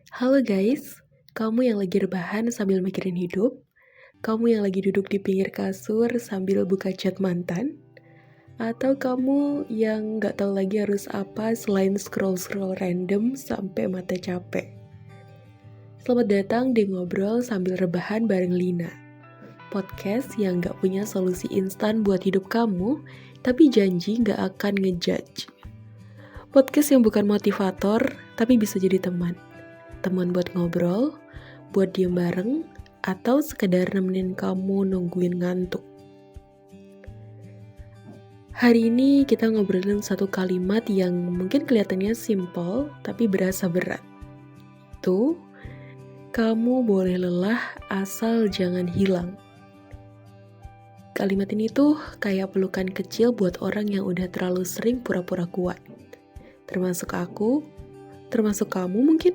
Halo guys, kamu yang lagi rebahan sambil mikirin hidup, kamu yang lagi duduk di pinggir kasur sambil buka chat mantan, atau kamu yang gak tahu lagi harus apa selain scroll-scroll random sampai mata capek. Selamat datang di Ngobrol Sambil Rebahan bareng Lina, podcast yang gak punya solusi instan buat hidup kamu, tapi janji gak akan ngejudge. Podcast yang bukan motivator, tapi bisa jadi teman. Teman buat ngobrol, buat diem bareng, atau sekedar nemenin kamu nungguin ngantuk. Hari ini kita ngobrolin satu kalimat yang mungkin kelihatannya simple, tapi berasa berat. Tuh, kamu boleh lelah asal jangan hilang. Kalimat ini tuh kayak pelukan kecil buat orang yang udah terlalu sering pura-pura kuat. Termasuk aku, termasuk kamu mungkin.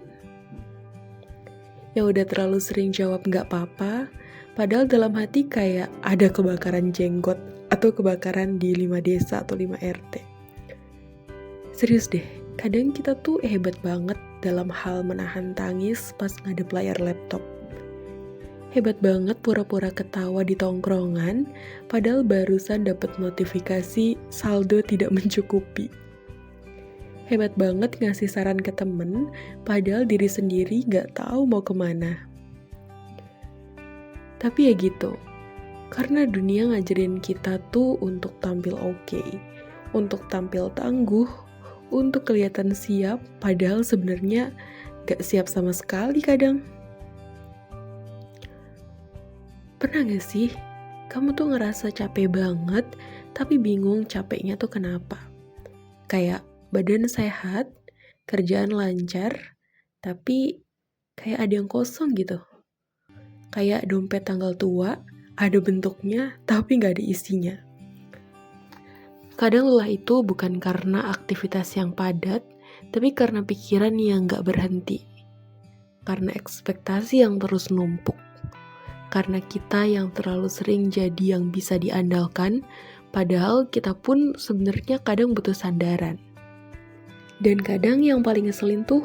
Yang udah terlalu sering jawab gak apa-apa, padahal dalam hati kayak ada kebakaran jenggot atau kebakaran di 5 desa atau 5 RT. Serius deh, kadang kita tuh hebat banget dalam hal menahan tangis pas ngadep layar laptop. Hebat banget pura-pura ketawa di tongkrongan, padahal barusan dapet notifikasi saldo tidak mencukupi. Hebat banget ngasih saran ke temen, padahal diri sendiri gak tahu mau kemana. Tapi ya gitu, karena dunia ngajarin kita tuh untuk tampil oke, untuk tampil tangguh, untuk kelihatan siap, padahal sebenarnya gak siap sama sekali kadang. Pernah gak sih, kamu tuh ngerasa capek banget, tapi bingung capeknya tuh kenapa? Kayak badan sehat, kerjaan lancar, tapi kayak ada yang kosong gitu. Kayak dompet tanggal tua, ada bentuknya, tapi gak ada isinya. Kadang lelah itu bukan karena aktivitas yang padat, tapi karena pikiran yang gak berhenti. Karena ekspektasi yang terus numpuk. Karena kita yang terlalu sering jadi yang bisa diandalkan, padahal kita pun sebenarnya kadang butuh sandaran. Dan kadang yang paling ngeselin tuh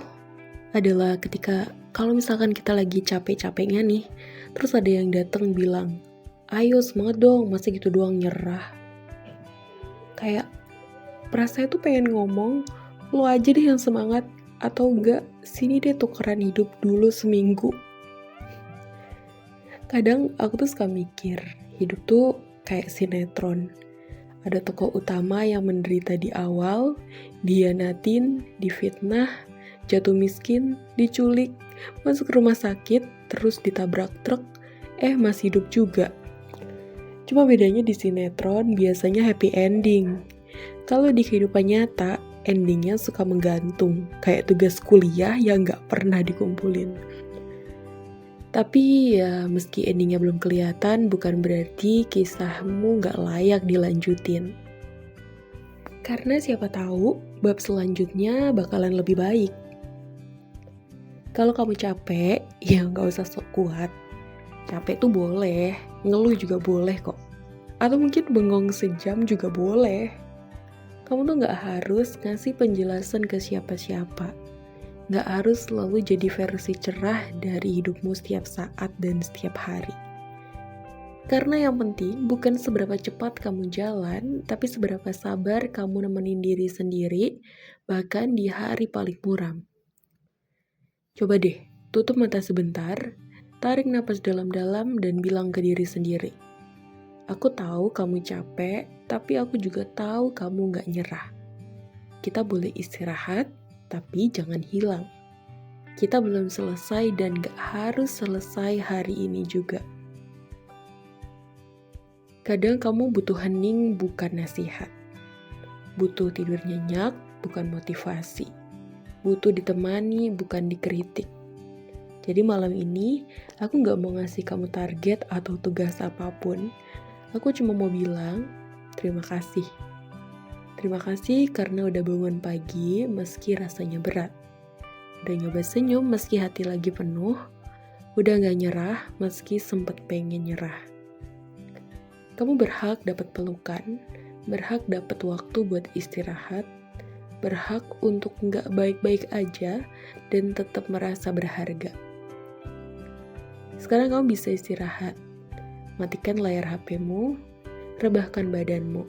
adalah ketika kalau misalkan kita lagi capek-capeknya nih, terus ada yang datang bilang, ayo semangat dong, masa gitu doang nyerah. Kayak perasaan tuh pengen ngomong, lo aja deh yang semangat, atau enggak, sini deh tukeran hidup dulu seminggu. Kadang aku tuh suka mikir, hidup tuh kayak sinetron. Ada tokoh utama yang menderita di awal, dihianatin, difitnah, jatuh miskin, diculik, masuk rumah sakit, terus ditabrak truk, masih hidup juga. Cuma bedanya di sinetron biasanya happy ending. Kalau di kehidupan nyata, endingnya suka menggantung, kayak tugas kuliah yang gak pernah dikumpulin. Tapi ya meski endingnya belum kelihatan, bukan berarti kisahmu gak layak dilanjutin. Karena siapa tahu bab selanjutnya bakalan lebih baik. Kalau kamu capek, ya gak usah sok kuat. Capek tuh boleh, ngeluh juga boleh kok. Atau mungkin bengong sejam juga boleh. Kamu tuh gak harus ngasih penjelasan ke siapa-siapa. Gak harus selalu jadi versi cerah dari hidupmu setiap saat dan setiap hari. Karena yang penting bukan seberapa cepat kamu jalan, tapi seberapa sabar kamu nemenin diri sendiri, bahkan di hari paling muram. Coba deh, tutup mata sebentar, tarik napas dalam-dalam dan bilang ke diri sendiri, aku tahu kamu capek, tapi aku juga tahu kamu gak nyerah. Kita boleh istirahat, tapi jangan hilang. Kita belum selesai dan gak harus selesai hari ini juga. Kadang kamu butuh hening bukan nasihat. Butuh tidur nyenyak bukan motivasi. Butuh ditemani bukan dikritik. Jadi malam ini aku gak mau ngasih kamu target atau tugas apapun. Aku cuma mau bilang terima kasih. Terima kasih karena udah bangun pagi meski rasanya berat. Udah nyoba senyum meski hati lagi penuh. Udah gak nyerah meski sempet pengen nyerah. Kamu berhak dapat pelukan, berhak dapat waktu buat istirahat, berhak untuk nggak baik-baik aja dan tetap merasa berharga. Sekarang kamu bisa istirahat. Matikan layar HP-mu, rebahkan badanmu.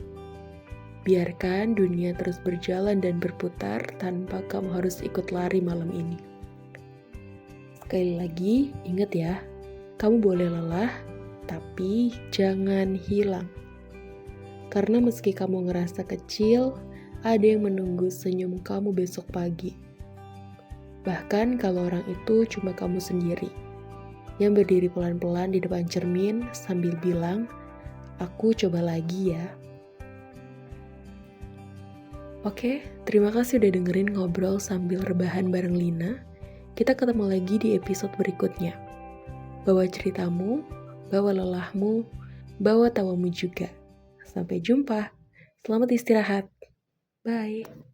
Biarkan dunia terus berjalan dan berputar tanpa kamu harus ikut lari malam ini. Sekali lagi, ingat ya, kamu boleh lelah, tapi jangan hilang. Karena meski kamu ngerasa kecil, ada yang menunggu senyum kamu besok pagi. Bahkan kalau orang itu cuma kamu sendiri, yang berdiri pelan-pelan di depan cermin sambil bilang, "Aku coba lagi ya." Oke, terima kasih udah dengerin ngobrol sambil rebahan bareng Lina. Kita ketemu lagi di episode berikutnya. Bawa ceritamu, bawa lelahmu, bawa tawamu juga. Sampai jumpa. Selamat istirahat. Bye.